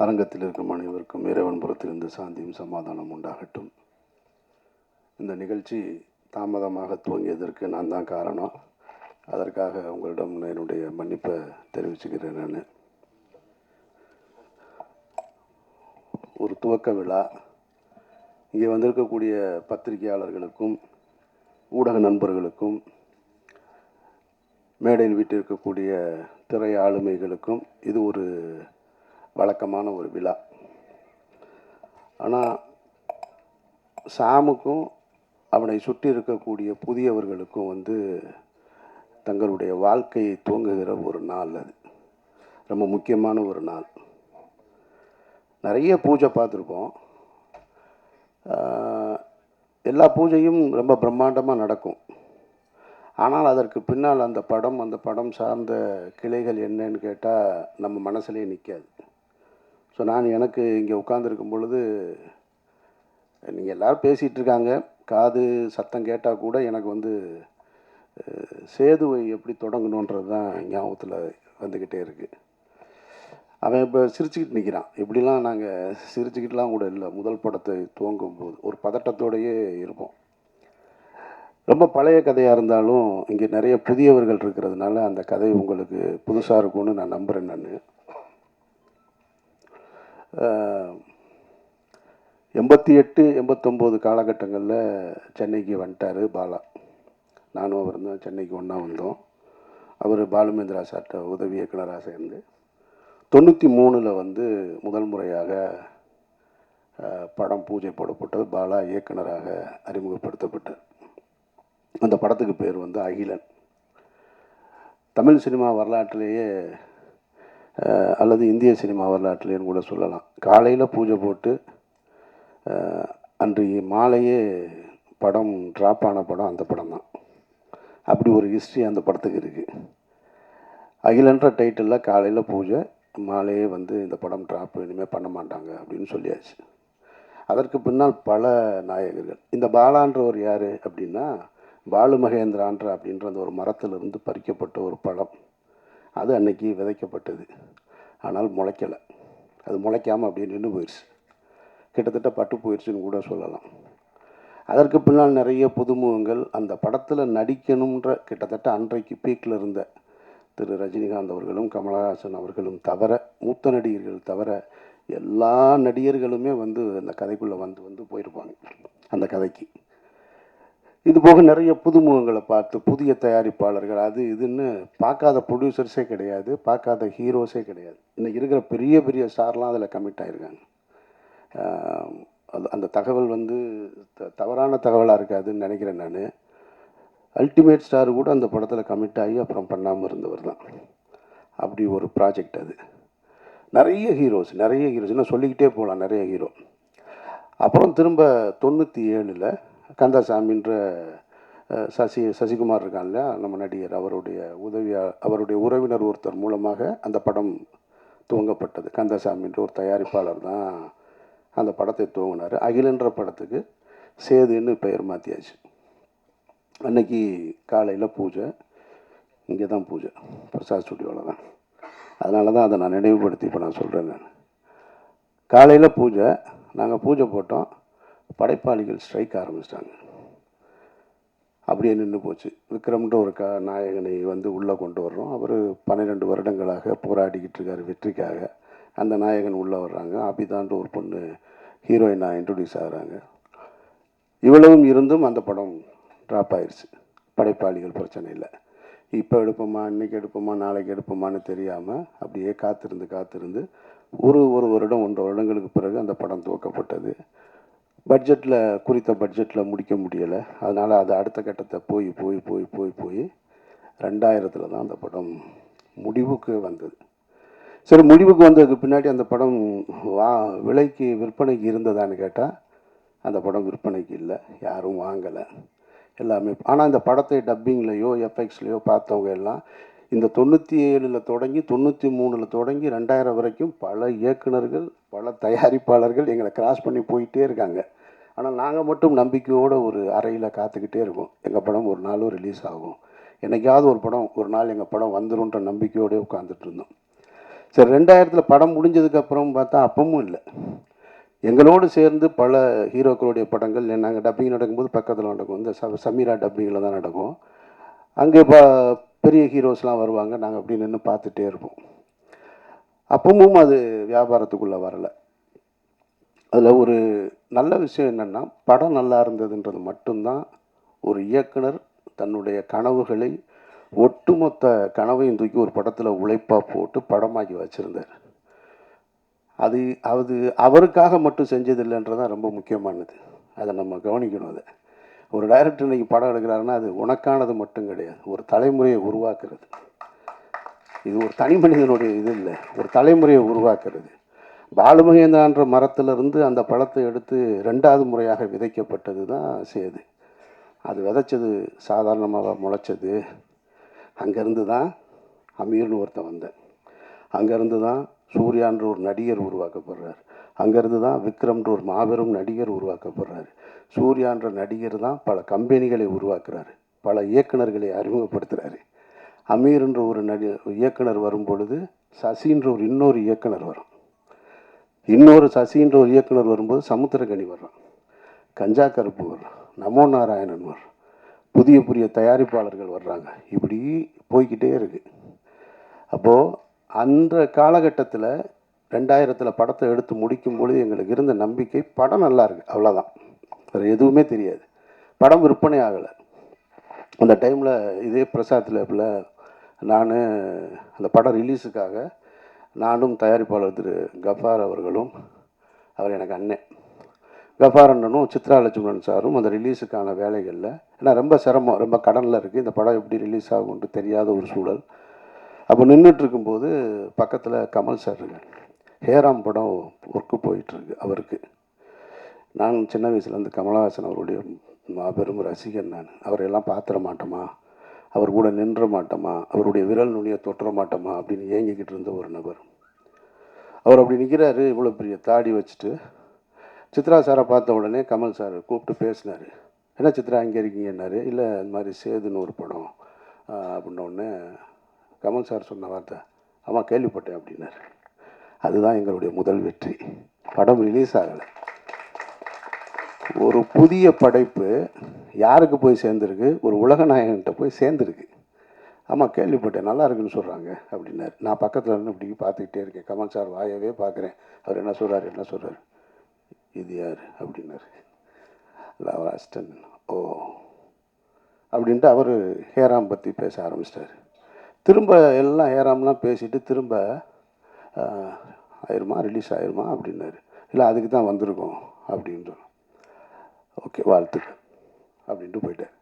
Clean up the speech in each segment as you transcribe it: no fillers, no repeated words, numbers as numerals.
அரங்கத்தில் இருக்கும் அனைவருக்கும் இறைவன் புறத்திலிருந்து சாந்தியும் சமாதானம் உண்டாகட்டும். இந்த நிகழ்ச்சி தாமதமாக துவங்கியதற்கு நான் தான் காரணம். அதற்காக உங்களிடம் என்னுடைய மன்னிப்பை தெரிவிச்சுக்கிறேன். நான் ஒரு துவக்க விழா இங்கே வந்திருக்கக்கூடிய பத்திரிகையாளர்களுக்கும் ஊடக நண்பர்களுக்கும் மேடையில் வீட்டிருக்கக்கூடிய திரை ஆளுமைகளுக்கும் இது ஒரு வழக்கமான ஒரு விழா. ஆனால் சாமுக்கும் அவனை சுற்றி இருக்கக்கூடிய புதியவர்களுக்கும் தங்களுடைய வாழ்க்கையை துவங்குகிற ஒரு நாள். அது ரொம்ப முக்கியமான ஒரு நாள். நிறைய பூஜை பார்த்துருப்போம். எல்லா பூஜையும் ரொம்ப பிரம்மாண்டமாக நடக்கும். ஆனால் அதற்கு பின்னால் அந்த படம் சார்ந்த கிளைகள் என்னன்னு கேட்டால் நம்ம மனசுலேயே நிற்காது. ஸோ நான் எனக்கு இங்கே உட்காந்துருக்கும் பொழுது நீங்கள் எல்லோரும் பேசிகிட்டு இருக்காங்க, காது சத்தம் கேட்டால் கூட எனக்கு சேதுவை எப்படி தொடங்கணுன்றது தான் ஞாபகத்தில் வந்துக்கிட்டே இருக்குது. அவன் இப்போ சிரிச்சுக்கிட்டு நிற்கிறான். இப்படிலாம் நாங்கள் சிரிச்சுக்கிட்டுலாம் கூட இல்லை. முதல் படத்தை துவங்கும் போது ஒரு பதட்டத்தோடையே இருப்போம். ரொம்ப பழைய கதையாக இருந்தாலும் இங்கே நிறைய புதியவர்கள் இருக்கிறதுனால அந்த கதை உங்களுக்கு புதுசாக இருக்கும்னு நான் நம்புகிறேன். நான் 88, 89 காலகட்டங்களில் சென்னைக்கு வந்துட்டார் பாலா. நானும் அவர் தான் சென்னைக்கு ஒன்றா வந்தோம். அவர் பாலுமேந்திரா சார்ட்ட உதவி இயக்குனராக சேர்ந்து 93 முதல் முறையாக படம் பூஜை போடப்பட்டது. பாலா இயக்குனராக அறிமுகப்படுத்தப்பட்டார். அந்த படத்துக்கு பேர் அகிலன். தமிழ் சினிமா வரலாற்றிலேயே அல்லது இந்திய சினிமா வரலாற்றிலேன்னு கூட சொல்லலாம். காலையில் பூஜை போட்டு அன்றைய மாலையே படம் ட்ராப் ஆன படம் அந்த படம் தான். அப்படி ஒரு ஹிஸ்ட்ரி அந்த படத்துக்கு இருக்குது. அகிலன்ற டைட்டிலில் காலையில் பூஜை, மாலையே இந்த படம் ட்ராப் இனிமேல் பண்ண மாட்டாங்க அப்படின்னு சொல்லியாச்சு. அதற்கு பின்னால் பல நாயகர்கள். இந்த பாலான்றவர் யார் அப்படின்னா, பாலு மகேந்திரான்ற அப்படின்ற அந்த ஒரு மரத்திலிருந்து பறிக்கப்பட்ட ஒரு பழம். அது அன்னைக்கு விதைக்கப்பட்டது. ஆனால் முளைக்கலை. அது முளைக்காமல் அப்படியே நின்று போயிடுச்சு. கிட்டத்தட்ட பட்டு போயிடுச்சுன்னு கூட சொல்லலாம். அதற்கு பின்னால் நிறைய புதுமுகங்கள் அந்த படத்தில் நடிக்கணுன்ற கிட்டத்தட்ட அன்றைக்கு பீக்கில் இருந்த திரு ரஜினிகாந்த் அவர்களும் கமலஹாசன் அவர்களும் தவிர, மூத்த நடிகர்கள் தவிர எல்லா நடிகர்களுமே அந்த கதைக்குள்ளே வந்து போயிருப்பாங்க அந்த கதைக்கு. இது போக நிறைய புதுமுகங்களை பார்த்து புதிய தயாரிப்பாளர்கள் அது இதுன்னு பார்க்காத ப்ரொடியூசர்ஸே கிடையாது, பார்க்காத ஹீரோஸே கிடையாது. இன்றைக்கி இருக்கிற பெரிய பெரிய ஸ்டார்லாம் அதில் கமிட் ஆகிருக்காங்க. அந்த தகவல் தவறான தகவலாக இருக்காதுன்னு நினைக்கிறேன். நான் அல்டிமேட் ஸ்டார் கூட அந்த படத்தில் கமிட் ஆகி அப்புறம் பண்ணாமல் இருந்தவர் தான். அப்படி ஒரு ப்ராஜெக்ட் அது. நிறைய ஹீரோஸ் இன்னும் சொல்லிக்கிட்டே போகலாம். நிறைய ஹீரோ. அப்புறம் திரும்ப 97 கந்தசாமின்ற சசிகுமார் இருக்கான் இல்லையா, நம்ம நடிகர், அவருடைய உறவினர் ஒருத்தர் மூலமாக அந்த படம் துவங்கப்பட்டது. கந்தசாமின்ற ஒரு தயாரிப்பாளர் தான் அந்த படத்தை துவங்கினார். அகிலன்ற படத்துக்கு சேதுன்னு பெயர் மாற்றியாச்சு. அன்னைக்கு காலையில் பூஜை, இங்கே தான் பூஜை, பிரசாத் ஸ்டுடியோவில் தான். அதனால தான் அதை நான் நினைவுபடுத்தி இப்போ நான் சொல்கிறேன். நான் காலையில் பூஜை, நாங்கள் பூஜை போட்டோம். படைப்பாளிகள் ஸ்ட்ரைக் ஆரம்பிச்சிட்டாங்க. அப்படியே நின்று போச்சு. விக்ரம்ன்ற ஒரு நாயகனை உள்ளே கொண்டு வர்றோம். அவர் 12 வருடங்களாக போராடிக்கிட்டு இருக்கார் வெற்றிக்காக. அந்த நாயகன் உள்ளே வர்றாங்க. அபிதான்ற ஒரு பொண்ணு ஹீரோயினாக இன்ட்ரடியூஸ் ஆகிறாங்க. இவ்வளவும் இருந்தும் அந்த படம் ட்ராப் ஆயிடுச்சு. படைப்பாளிகள் பிரச்சனை இல்லை. இப்போ எடுப்போமா, இன்றைக்கி எடுப்போமா, நாளைக்கு எடுப்போமான்னு தெரியாமல் அப்படியே காத்திருந்து ஒரு வருடம் 1 வருடங்களுக்கு பிறகு அந்த படம் துவக்கப்பட்டது. குறித்த பட்ஜெட்டில் முடிக்க முடியலை. அதனால் அது அடுத்த கட்டத்தை போய் 2000 தான் அந்த படம் முடிவுக்கு வந்தது. சரி, முடிவுக்கு வந்ததுக்கு பின்னாடி அந்த படம் விலைக்கு விற்பனைக்கு இருந்ததான்னு கேட்டால் அந்த படம் விற்பனைக்கு இல்லை, யாரும் வாங்கலை எல்லாமே. ஆனால் இந்த படத்தை டப்பிங்லேயோ எஃப்எக்ஸ்லேயோ பார்த்தவங்க எல்லாம் இந்த 97 தொடங்கி 93 தொடங்கி 2000 வரைக்கும் பல இயக்குனர்கள், பல தயாரிப்பாளர்கள் எங்களை கிராஸ் பண்ணி போயிட்டே இருக்காங்க. ஆனால் நாங்கள் மட்டும் நம்பிக்கையோடு ஒரு அறையில் காத்துக்கிட்டே இருக்கோம். எங்கள் படம் ஒரு நாளும் ரிலீஸ் ஆகும், என்றைக்காவது ஒரு நாள் எங்கள் படம் வந்துருன்ற நம்பிக்கையோடு உட்காந்துட்டு இருந்தோம். சரி 2000 படம் முடிஞ்சதுக்கப்புறம் பார்த்தா அப்பவும் இல்லை. எங்களோடு சேர்ந்து பல ஹீரோக்களுடைய படங்கள் நாங்கள் டப்பிங் நடக்கும்போது பக்கத்தில் நடக்கும். இந்த சமீரா டப்பிங்கில் தான் நடக்கும். அங்கே பெரிய ஹீரோஸ்லாம் வருவாங்க. நாங்கள் அப்படி நின்று பார்த்துட்டே இருப்போம். அப்பவும் அது வியாபாரத்துக்குள்ளே வரலை. அதில் ஒரு நல்ல விஷயம் என்னென்னா, படம் நல்லா இருந்ததுன்றது மட்டும்தான் ஒரு இயக்குனர் தன்னுடைய கனவுகளை ஒட்டுமொத்த கனவையும் தூக்கி ஒரு படத்தில் உழைப்பாக போட்டு படமாக்கி வச்சுருந்தார். அது அது அவருக்காக மட்டும் செஞ்சதில்லைன்றதான் ரொம்ப முக்கியமானது. அதை நம்ம கவனிக்கணும். அதை ஒரு டைரக்டர் இன்றைக்கி படம் எடுக்கிறாருன்னா அது உனக்கானது மட்டும் கிடையாது, ஒரு தலைமுறையை உருவாக்குறது. இது ஒரு தனி மனிதனுடைய இது இல்லை, ஒரு தலைமுறையை உருவாக்குறது. பாலுமகேந்திரான்ற மரத்திலிருந்து அந்த பழத்தை எடுத்து 2வது முறையாக விதைக்கப்பட்டது தான் சேது. அது விதைச்சது சாதாரணமாக முளைச்சது. அங்கேருந்து தான் அமீர்னு ஒருத்தன் வந்தேன். அங்கேருந்து தான் சூர்யான்ற ஒரு நடிகர் உருவாக்கப்படுறார். அங்கேருந்து தான் விக்ரம்ன்ற ஒரு மாபெரும் நடிகர் உருவாக்கப்படுறார். சூர்யான்ற நடிகர் தான் பல கம்பெனிகளை உருவாக்குறாரு, பல இயக்குநர்களை அறிமுகப்படுத்துகிறாரு. அமீர்ன்ற ஒரு இயக்குனர் வரும் பொழுது சசின்ற ஒரு இன்னொரு இயக்குனர் வரும். இன்னொரு சசின்ற ஒரு இயக்குனர் வரும்போது சமுத்திரக்கனி வர்றான், கஞ்சா கருப்பு வர்றான், நமோ நாராயணன் வர்றான், புதிய புதிய தயாரிப்பாளர்கள் வர்றாங்க. இப்படி போய்கிட்டே இருக்குது. அப்போது அந்த காலகட்டத்தில் 2000 படத்தை எடுத்து முடிக்கும் பொழுது எங்களுக்கு இருந்த நம்பிக்கை படம் நல்லா இருக்குது, அவ்வளோதான். வேறு எதுவுமே தெரியாது. படம் விற்பனை ஆகலை. அந்த டைமில் இதே பிரசாத் லேபில் நான் அந்த படம் ரிலீஸுக்காக நானும் தயாரிப்பாளர் திரு கஃபார் அவர்களும், அவர் எனக்கு அண்ணன் கஃபார் அண்ணனும் சித்ரா லட்சுமணன் சாரும் அந்த ரிலீஸுக்கான வேலைகளில், ஏன்னா ரொம்ப சிரமம், ரொம்ப கடனில் இருக்குது, இந்த படம் எப்படி ரிலீஸ் ஆகும்ன்ட்டு தெரியாத ஒரு சூழல். அப்போ நின்றுட்டுருக்கும்போது பக்கத்தில் கமல் சார் இருக்கு. ஹேராம் படம் ஒர்க்கு போயிட்டுருக்கு அவருக்கு. நான் சின்ன வயசுலேருந்து கமலஹாசன் அவருடைய மாபெரும் ரசிகன். நான் அவரையெல்லாம் பார்த்துட மாட்டோமா, அவர் கூட நின்ற மாட்டோமா, அவருடைய விரல் நுனியை தொட்டுற மாட்டோமா அப்படின்னு ஏங்கிக்கிட்டு இருந்த ஒரு நபர். அவர் அப்படி நிற்கிறாரு, இவ்வளோ பெரிய தாடி வச்சுட்டு. சித்ரா சாரை பார்த்த உடனே கமல் சார் கூப்பிட்டு பேசினார். என்ன சித்ரா இங்கே இருக்கீங்கன்னாரு. இல்லை இந்த மாதிரி சேதுன்னு ஒரு படம் அப்படின்னோடனே கமல் சார் சொன்ன வார்த்தை, ஆமாம் கேள்விப்பட்டேன் அப்படின்னாரு. அதுதான் எங்களுடைய முதல் வெற்றி. படம் ரிலீஸ் ஆகலை. ஒரு புதிய படைப்பு யாருக்கு போய் சேர்ந்துருக்கு, ஒரு உலகநாயகன்கிட்ட போய் சேர்ந்துருக்கு. ஆமாம் கேள்விப்பட்டேன், நல்லா இருக்குன்னு சொல்கிறாங்க அப்படின்னாரு. நான் பக்கத்தில் இருந்து இப்படி பார்த்துக்கிட்டே இருக்கேன். கமல் சார் வாயவே பார்க்குறேன். அவர் என்ன சொல்கிறாரு, இது யார் அப்படின்னாரு. அவர் அஸ்டன். ஓ அப்படின்ட்டு அவர் ஹேராம் பற்றி பேச ஆரம்பிச்சிட்டார். திரும்ப எல்லாம் ஹேராம்லாம் பேசிட்டு திரும்ப ஆயிருமா, ரிலீஸ் ஆயிருமா அப்படின்னாரு. இல்லை அதுக்கு தான் வந்திருக்கோம் அப்படின்றோம். ஓகே வாழ்த்துக்கள் அப்படின்ட்டு போயிட்டேன்.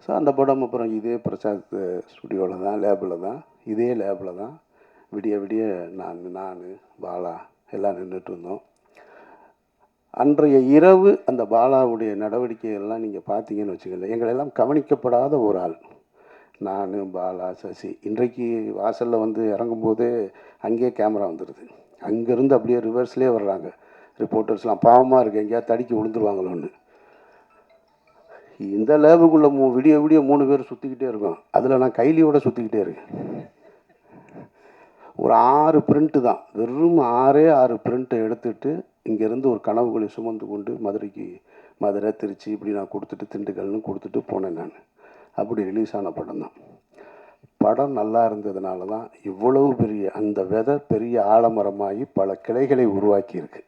ஸோ அந்த படம் அப்புறம் இதே பிரசாத் ஸ்டுடியோவில் தான், லேபில் தான், இதே லேபில் தான் விடிய விடிய நான் பாலா எல்லாம் நின்றுட்டு இருந்தோம். அன்றைய இரவு அந்த பாலாவுடைய நடவடிக்கைகள்லாம் நீங்கள் பார்த்தீங்கன்னு வச்சுக்கல, எங்களெல்லாம் கவனிக்கப்படாத ஒரு ஆள். நான், பாலா, சசி. இன்றைக்கு வாசலில் வந்து இறங்கும்போது அங்கேயே கேமரா வந்துடுது. அங்கேருந்து அப்படியே ரிவர்ஸ்லேயே வர்றாங்க ரிப்போர்ட்டர்ஸ்லாம். பாவமாக இருக்குது, எங்கேயாவது தடுக்கி விழுந்துருவாங்களோன்னு. இந்த லேபுக்குள்ளே விடிய விடிய 3 பேர் சுற்றிக்கிட்டே இருக்கோம். அதில் நான் கைலியோட சுற்றிக்கிட்டே இருக்கேன். ஒரு 6 பிரிண்ட்டு தான், வெறும் 6 பிரிண்ட்டை எடுத்துகிட்டு இங்கேருந்து ஒரு கனவுகளை சுமந்து கொண்டு மதுரை, திருச்சி இப்படி நான் கொடுத்துட்டு திண்டுக்கல்னு கொடுத்துட்டு போனேன். நான் அப்படி ரிலீஸ் ஆன படம் தான். படம் நல்லா இருந்ததுனால தான் இவ்வளவு பெரிய அந்த விதை பெரிய ஆலமரமாகி பல கிளைகளை உருவாக்கியிருக்கு.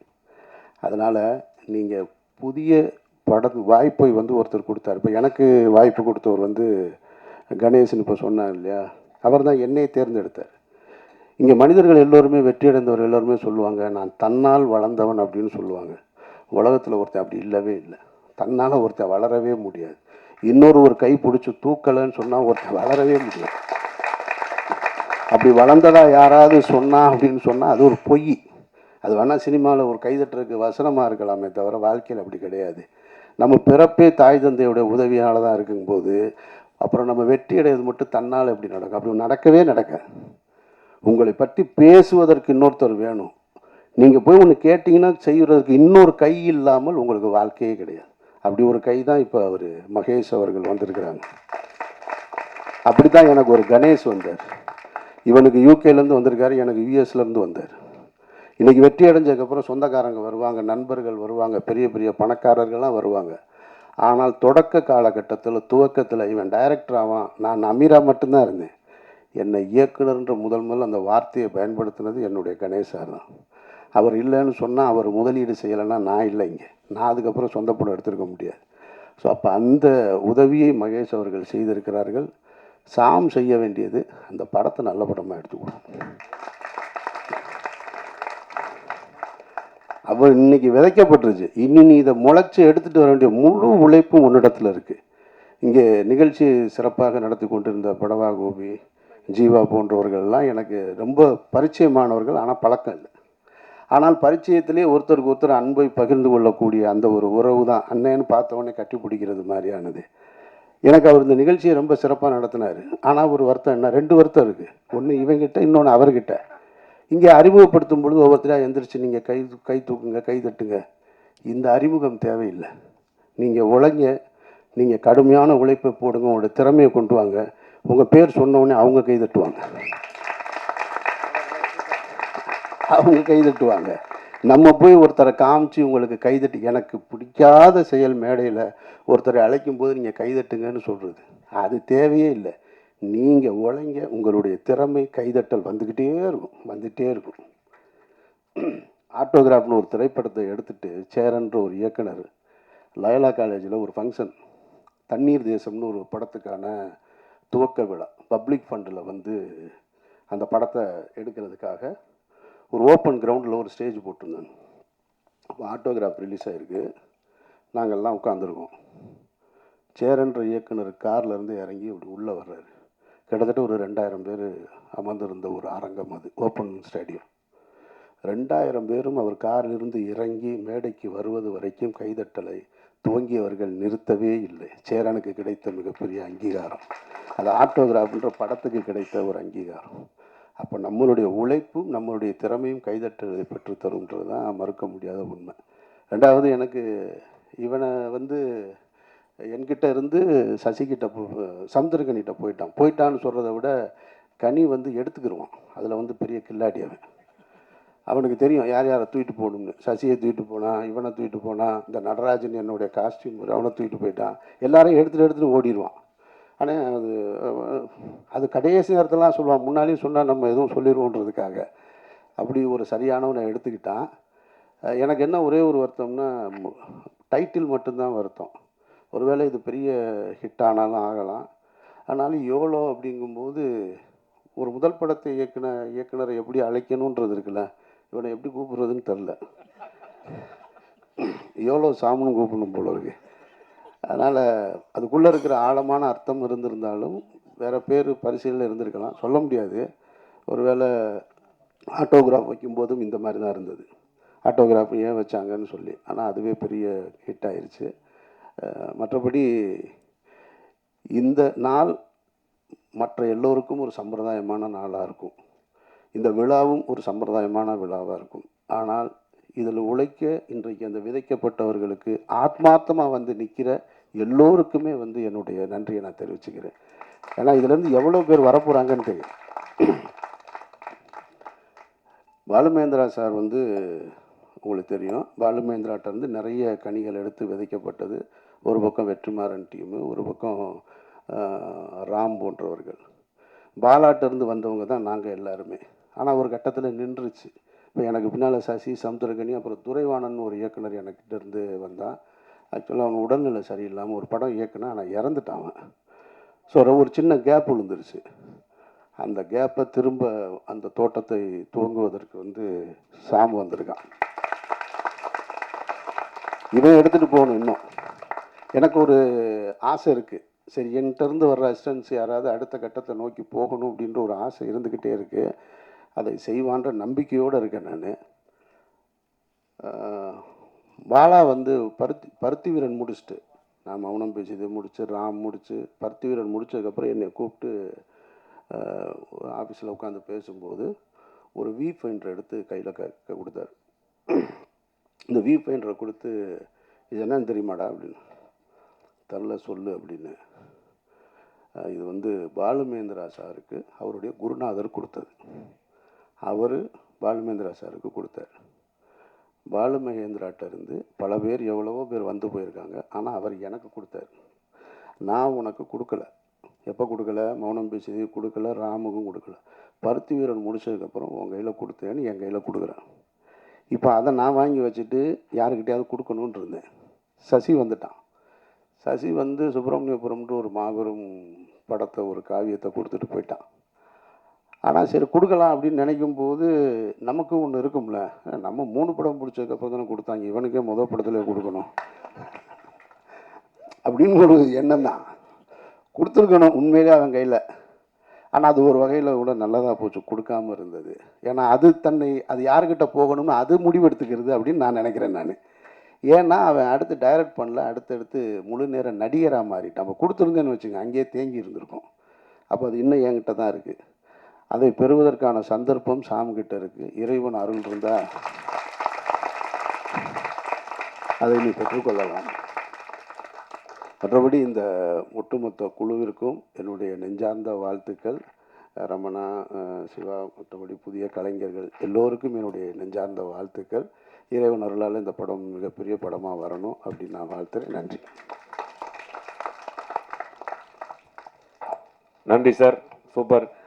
அதனால் நீங்கள் புதிய படம் வாய்ப்பை வந்து ஒருத்தர் கொடுத்தார். இப்போ எனக்கு வாய்ப்பு கொடுத்தவர் வந்து கணேசன் இப்போ சொன்னார் இல்லையா, அவர் தான் என்னை தேர்ந்தெடுத்தார். இங்கே மனிதர்கள் எல்லோருமே வெற்றி அடைந்தவர் எல்லோருமே சொல்லுவாங்க, நான் தன்னால் வளர்ந்தவன் அப்படின்னு சொல்லுவாங்க. உலகத்தில் ஒருத்தன் அப்படி இல்லவே இல்லை. தன்னால் ஒருத்தன் வளரவே முடியாது. இன்னொரு ஒரு கை பிடிச்சி தூக்கலைன்னு சொன்னால் ஒருத்தன் வளரவே முடியாது. அப்படி வளர்ந்ததா யாராவது சொன்னா அப்படின்னு சொன்னால் அது ஒரு பொய். அது வேணால் சினிமாவில் ஒரு கைதட்டுறதுக்கு வசனமாக இருக்கலாமே தவிர வாழ்க்கையில் அப்படி கிடையாது. நம்ம பிறப்பே தாய் தந்தையோட உதவியால் தான் இருக்கும்போது அப்புறம் நம்ம வெற்றி அடைவது மட்டும் தன்னால் எப்படி நடக்கும்? அப்படி நடக்கவே நடக்காது. உங்களை பற்றி பேசுவதற்கு இன்னொருத்தர் வேணும். நீங்கள் போய் ஒன்று கேட்டிங்கன்னா செய்கிறதுக்கு இன்னொரு கை இல்லாமல் உங்களுக்கு வாழ்க்கையே கிடையாது. அப்படி ஒரு கை தான் இப்போ அவர் மகேஷ் அவர்கள் வந்திருக்கிறாங்க. அப்படி தான் எனக்கு ஒரு கணேஷ் வந்தார். இவனுக்கு யூகேலேருந்து வந்திருக்காரு, எனக்கு யூஎஸ்லேருந்து வந்தார். இன்றைக்கி வெற்றி அடைஞ்சதுக்கப்புறம் சொந்தக்காரங்க வருவாங்க, நண்பர்கள் வருவாங்க, பெரிய பெரிய பணக்காரர்கள்லாம் வருவாங்க. ஆனால் தொடக்க காலகட்டத்தில் துவக்கத்தில் இவன் டைரக்டர் ஆவான், நான் அமீரா மட்டும்தான் இருந்தேன். என்னை இயக்குனர்ன்ற முதல் அந்த வார்த்தையை பயன்படுத்தினது என்னுடைய கணேசார் தான். அவர் இல்லைன்னு சொன்னால், அவர் முதலீடு செய்யலைன்னா நான் இல்லை இங்கே, நான் அதுக்கப்புறம் சொந்த படம் எடுத்திருக்க முடியாது. ஸோ அப்போ அந்த உதவியை மகேஷ் அவர்கள் செய்திருக்கிறார்கள். சாம் செய்ய வேண்டியது அந்த படத்தை நல்ல படமாக எடுத்துக்கணும். அவர் இன்னைக்கு விதைக்கப்பட்டுருச்சு, இனி நீ இதை முளைச்சி எடுத்துகிட்டு வர வேண்டிய முழு உழைப்பும் உன்னிடத்தில் இருக்குது. இங்கே நிகழ்ச்சி சிறப்பாக நடத்தி கொண்டிருந்த படவா கோபி, ஜீவா போன்றவர்கள்லாம் எனக்கு ரொம்ப பரிச்சயமானவர்கள், ஆனால் பழக்கம் இல்லை. ஆனால் பரிச்சயத்திலே ஒருத்தருக்கு ஒருத்தர் அன்பை பகிர்ந்து கொள்ளக்கூடிய அந்த ஒரு உறவு தான் அண்ணன்னு பார்த்தவொடனே கட்டி பிடிக்கிறது மாதிரியானது. எனக்கு அவர் இந்த நிகழ்ச்சியை ரொம்ப சிறப்பாக நடத்தினார். ஆனால் ஒரு வருத்தம் என்ன, 2 வருத்தம் இருக்குது. ஒன்று இவங்கிட்ட, இன்னொன்று அவர்கிட்ட. இங்கே அறிமுகப்படுத்தும் பொழுது ஒவ்வொருத்தராக எந்திரிச்சு நீங்கள் கை தூக்குங்க, கை தட்டுங்க. இந்த அறிமுகம் தேவையில்லை. நீங்கள் உழைங்க, நீங்கள் கடுமையான உழைப்பை போடுங்க, உங்களோட திறமையை கொண்டு வாங்க. உங்கள் பேர் சொன்னோடனே அவங்க கை தட்டுவாங்க, அவங்க கை தட்டுவாங்க. நம்ம போய் ஒருத்தரை காமிச்சு உங்களுக்கு கைதட்டி, எனக்கு பிடிக்காத செயல் மேடையில் ஒருத்தரை அழைக்கும் போது நீங்கள் கைதட்டுங்கன்னு சொல்கிறது அது தேவையே இல்லை. நீங்கள் உழைங்க, உங்களுடைய திறமை கைதட்டல் வந்துக்கிட்டே இருக்கும், வந்துகிட்டே இருக்கும். ஆட்டோகிராஃப்னு ஒரு திரைப்படத்தை எடுத்துகிட்டு சேரன்ற ஒரு இயக்குனர் லயோலா காலேஜில் ஒரு ஃபங்க்ஷன், தண்ணீர் தேசம்னு ஒரு படத்துக்கான துவக்க விழா, பப்ளிக் ஃபண்டில் வந்து அந்த படத்தை எடுக்கிறதுக்காக ஒரு ஓப்பன் கிரவுண்டில் ஒரு ஸ்டேஜ் போட்டிருந்தாங்க. அப்போ ஆட்டோகிராஃப் ரிலீஸ் ஆகிருக்கு, நாங்கள்லாம் உட்காந்துருக்கோம். சேரன்ற இயக்குனர் கார்லேருந்து இறங்கி அப்படி உள்ளே வர்றாரு. கிட்டத்தட்ட ஒரு 2000 பேர் அமர்ந்திருந்த ஒரு அரங்கம், அது ஓப்பன் ஸ்டேடியம். 2000 பேரும் அவர் காரிலிருந்து இறங்கி மேடைக்கு வருவது வரைக்கும் கைதட்டலை துவங்கியவர்கள் நிறுத்தவே இல்லை. சேரனுக்கு கிடைத்த மிகப்பெரிய அங்கீகாரம் அது, ஆட்டோகிராஃப்ன்ற படத்துக்கு கிடைத்த ஒரு அங்கீகாரம். அப்போ நம்மளுடைய உழைப்பும் நம்மளுடைய திறமையும் கைதட்டலை பெற்றுத்தரும்ன்றது தான் மறுக்க முடியாத உண்மை. ரெண்டாவது, எனக்கு இவனை வந்து என்கிட்ட இருந்து சசிகிட்ட சமுத்திரக்கனிகிட்ட போயிட்டான்னு சொல்கிறத விட கனி வந்து எடுத்துக்கிடுவான். அதில் வந்து பெரிய கில்லாடி அவன். அவனுக்கு தெரியும் யார் யாரை தூக்கிட்டு போகணும்னு. சசியை தூக்கிட்டு போனான், இவனை தூக்கிட்டு போனான், இந்த நடராஜன் என்னுடைய காஸ்டியூம் அவனை தூக்கிட்டு போயிட்டான், எல்லாரையும் எடுத்துகிட்டு ஓடிடுவான். ஆனால் அது கடைசி நேரத்திலாம் சொல்லுவான், முன்னாலேயும் சொன்னால் நம்ம எதுவும் சொல்லிடுவோன்றதுக்காக. அப்படி ஒரு சரியானவனை எடுத்துக்கிட்டான். எனக்கு என்ன ஒரே ஒரு வருத்தம்னா, டைட்டில் மட்டும்தான் வருத்தம். ஒருவேளை இது பெரிய ஹிட் ஆனாலும் ஆகலாம். ஆனாலும் யோலோ அப்படிங்கும்போது ஒரு முதல் படத்தை இயக்குனரை எப்படி அழைக்கணுன்றது இருக்குல்ல, இவனை எப்படி கூப்பிட்றதுன்னு தெரில. யோலோ சாமுன்னு கூப்பிடணும் போல இருக்கு. அதனால் அதுக்குள்ளே இருக்கிற ஆழமான அர்த்தம் இருந்திருந்தாலும் வேறு பேர் பரிசீலனை இருந்திருக்கலாம், சொல்ல முடியாது. ஒருவேளை ஆட்டோகிராஃப் வைக்கும்போதும் இந்த மாதிரி தான் இருந்தது. ஆட்டோகிராஃப் ஏன் வச்சாங்கன்னு சொல்லி, ஆனால் அதுவே பெரிய ஹிட் ஆயிடுச்சு. மற்றபடி இந்த நாள் மற்ற எல்லோருக்கும் ஒரு சம்பிரதாயமான நாளாக இருக்கும். இந்த விழாவும் ஒரு சம்பிரதாயமான விழாவாக இருக்கும். ஆனால் இதில் உழைக்க இன்றைக்கு அந்த விதைக்கப்பட்டவர்களுக்கு ஆத்மார்த்தமாக வந்து நிற்கிற எல்லோருக்குமே வந்து என்னுடைய நன்றியை நான் தெரிவிச்சுக்கிறேன். ஏன்னா இதுலேருந்து எவ்வளோ பேர் வரப்போகிறாங்கன்னு தெரியும். பாலுமகேந்திரா சார் வந்து உங்களுக்கு தெரியும், பாலுமகேந்திராட்டிருந்து நிறைய கனிகள் எடுத்து விதைக்கப்பட்டது. ஒரு பக்கம் வெற்றிமாறன் டீமு, ஒரு பக்கம் ராம் போன்றவர்கள். பாலாட்டிருந்து வந்தவங்க தான் நாங்கள் எல்லாருமே. ஆனால் ஒரு கட்டத்தில் நின்றுச்சு. இப்போ எனக்கு பின்னால் சசி, சமுத்திரகனி, அப்புறம் துரைவாணன் ஒரு இயக்குனர் எனக்கிட்ட இருந்து வந்தான். ஆக்சுவலாக அவன் உடல்நிலை சரியில்லாமல் ஒரு படம் இயக்குனா, ஆனால் இறந்துட்டான் அவன். ஸோ ஒரு சின்ன கேப் விழுந்துருச்சு. அந்த கேப்பை திரும்ப அந்த தோட்டத்தை துவங்குவதற்கு வந்து சாம் வந்திருக்கான். இவன் எடுத்துகிட்டு போகணும். இன்னும் எனக்கு ஒரு ஆசை இருக்குது, சரி என்கிட்டருந்து வர்ற அசிஸ்டன்ஸ் யாராவது அடுத்த கட்டத்தை நோக்கி போகணும் அப்படின்ற ஒரு ஆசை இருந்துக்கிட்டே இருக்குது. அதை செய்வான்ற நம்பிக்கையோடு இருக்கேன் நான். பாலா வந்து பருத்தி வீரன் முடிச்சுட்டு, நான் மௌனம் பேசியது முடிச்சு, ராம் முடிச்சு, பருத்தி வீரன் முடித்ததுக்கப்புறம் என்னை கூப்பிட்டு ஆஃபீஸில் உட்காந்து பேசும்போது ஒரு வி ஃபைண்டர் எடுத்து கையில் கொடுத்தாரு. இந்த வி ஃபைண்டரை கொடுத்து, இது என்னன்னு தெரியுமாடா அப்படின்னு. தெரில சொல்லு அப்படின்னு. இது வந்து பாலுமேந்திரா சாருக்கு அவருடைய குருநாதர் கொடுத்தது. அவர் பாலுமேந்திரா சாருக்கு கொடுத்தார். பாலுமகேந்திராட்ட இருந்து பல பேர் எவ்வளவோ பேர் வந்து போயிருக்காங்க. ஆனால் அவர் எனக்கு கொடுத்தார். நான் உனக்கு கொடுக்கல. எப்போ கொடுக்கல? மௌனம் பேசி கொடுக்கல, ராமுக்கும் கொடுக்கல. பருத்தி வீரன் முடிச்சதுக்கப்புறம் உன் கையில் கொடுத்தேன்னு என் கையில் கொடுக்குறேன். இப்போ அதை நான் வாங்கி வச்சுட்டு யாருக்கிட்டையாவது கொடுக்கணுன்னு இருந்தேன். சசி வந்துட்டான். சசி வந்து சுப்பிரமணியபுரம்ன்ற ஒரு மாபெரும் படத்தை, ஒரு காவியத்தை கொடுத்துட்டு போயிட்டான். ஆனால் சரி கொடுக்கலாம் அப்படின்னு நினைக்கும் போது நமக்கு ஒன்று இருக்கும்ல, நம்ம 3 படம் பிடிச்சதுக்கப்புறம் தானே கொடுத்தாங்க, இவனுக்கே முதல் படத்தில் கொடுக்கணும் அப்படின்னு ஒரு எண்ணம் தான். கொடுத்துருக்கணும் உண்மையிலே அவன் கையில். ஆனால் அது ஒரு வகையில் கூட நல்லதாக போச்சு கொடுக்காமல் இருந்தது. ஏன்னா அது யாருக்கிட்ட போகணும்னு அது முடிவெடுத்துக்கிறது அப்படின்னு நான் நினைக்கிறேன். நான் ஏன்னா அவன் அடுத்து டைரக்ட் பண்ணல, அடுத்தடுத்து முழு நேர நடிகராக மாறிட்டு. நம்ம கொடுத்துருந்தேன்னு வச்சுங்க, அங்கேயே தேங்கி இருந்திருக்கும். அப்போ அது இன்னும் என்கிட்ட தான் இருக்குது. அதை பெறுவதற்கான சந்தர்ப்பம் சாம்கிட்ட இருக்குது. இறைவன் அருள் இருந்தால் அதை நீ பெற்றுக்கொள்ளலாம். மற்றபடி இந்த ஒட்டுமொத்த குழுவிற்கும் என்னுடைய நெஞ்சார்ந்த வாழ்த்துக்கள். ரமணா, சிவா, மற்றபடி புதிய கலைஞர்கள் எல்லோருக்கும் என்னுடைய நெஞ்சார்ந்த வாழ்த்துக்கள். இறைவன் அருளால் இந்த படம் மிகப்பெரிய படமாக வரணும் அப்படின்னு நான் வாழ்த்துறேன். நன்றி. நன்றி சார், சூப்பர்.